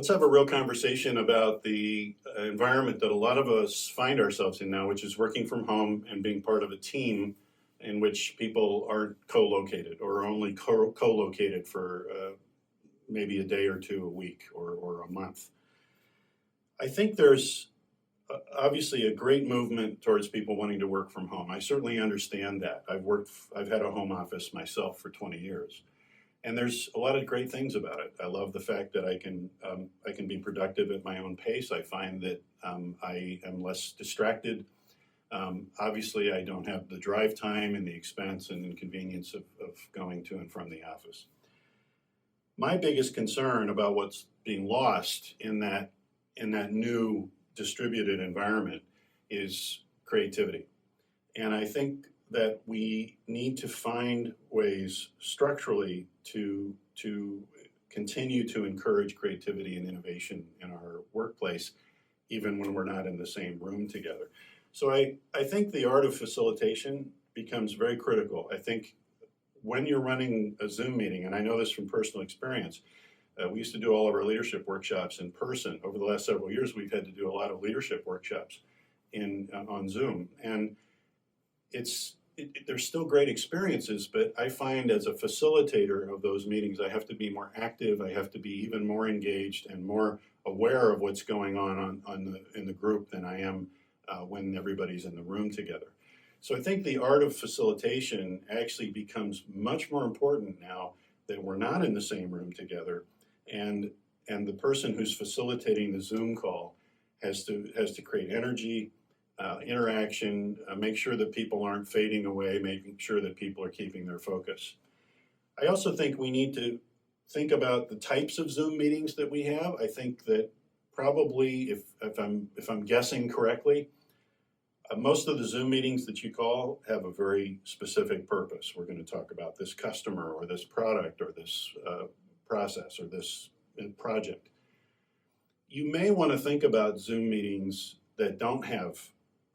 let's have a real conversation about the environment that a lot of us find ourselves in now, which is working from home and being part of a team in which people aren't co-located or only co-located for maybe a day or two a week or a month. I think there's obviously a great movement towards people wanting to work from home. I certainly understand that. I've had a home office myself for 20 years. And there's a lot of great things about it. I love the fact that I can be productive at my own pace. I find that I am less distracted. Obviously, I don't have the drive time and the expense and inconvenience of going to and from the office. My biggest concern about what's being lost in that new distributed environment is creativity. And I think that we need to find ways structurally to continue to encourage creativity and innovation in our workplace, even when we're not in the same room together. So I think the art of facilitation becomes very critical. I think when you're running a Zoom meeting, and I know this from personal experience, we used to do all of our leadership workshops in person. Over the last several years, we've had to do a lot of leadership workshops on Zoom. And there's still great experiences, but I find as a facilitator of those meetings, I have to be more active. I have to be even more engaged and more aware of what's going on in the group than I am when everybody's in the room together. So I think the art of facilitation actually becomes much more important now that we're not in the same room together, and the person who's facilitating the Zoom call has to create energy, interaction, make sure that people aren't fading away, making sure that people are keeping their focus. I also think we need to think about the types of Zoom meetings that we have. I think that probably, if I'm guessing correctly, most of the Zoom meetings that you call have a very specific purpose. We're going to talk about this customer or this product or this process or this project. You may want to think about Zoom meetings that don't have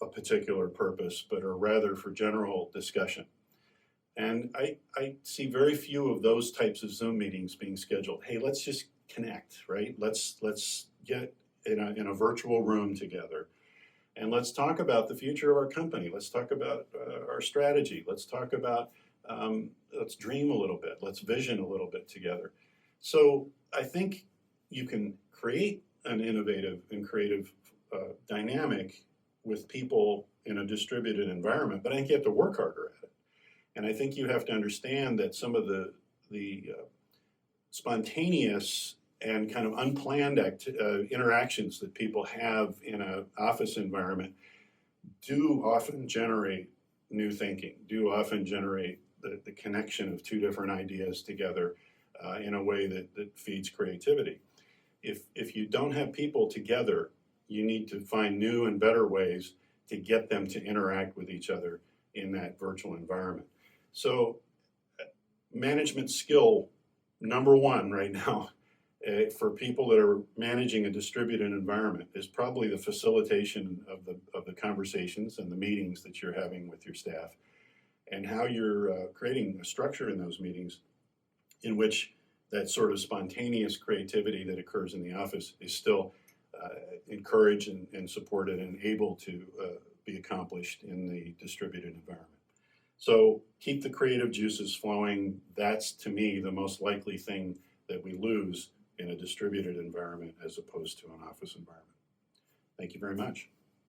a particular purpose, but are rather for general discussion. And I see very few of those types of Zoom meetings being scheduled. Hey, let's just connect, right? Let's get in a virtual room together, and let's talk about the future of our company. Let's talk about our strategy. Let's talk about, let's dream a little bit. Let's vision a little bit together. So I think you can create an innovative and creative dynamic with people in a distributed environment, but I think you have to work harder at it. And I think you have to understand that some of the spontaneous and kind of unplanned interactions that people have in an office environment do often generate new thinking, do often generate the connection of two different ideas together in a way that feeds creativity. If you don't have people together, you need to find new and better ways to get them to interact with each other in that virtual environment. So management skill number one right now for people that are managing a distributed environment is probably the facilitation of the conversations and the meetings that you're having with your staff, and how you're creating a structure in those meetings in which that sort of spontaneous creativity that occurs in the office is still encouraged and supported and able to be accomplished in the distributed environment. So keep the creative juices flowing. That's, to me, the most likely thing that we lose in a distributed environment as opposed to an office environment. Thank you very much.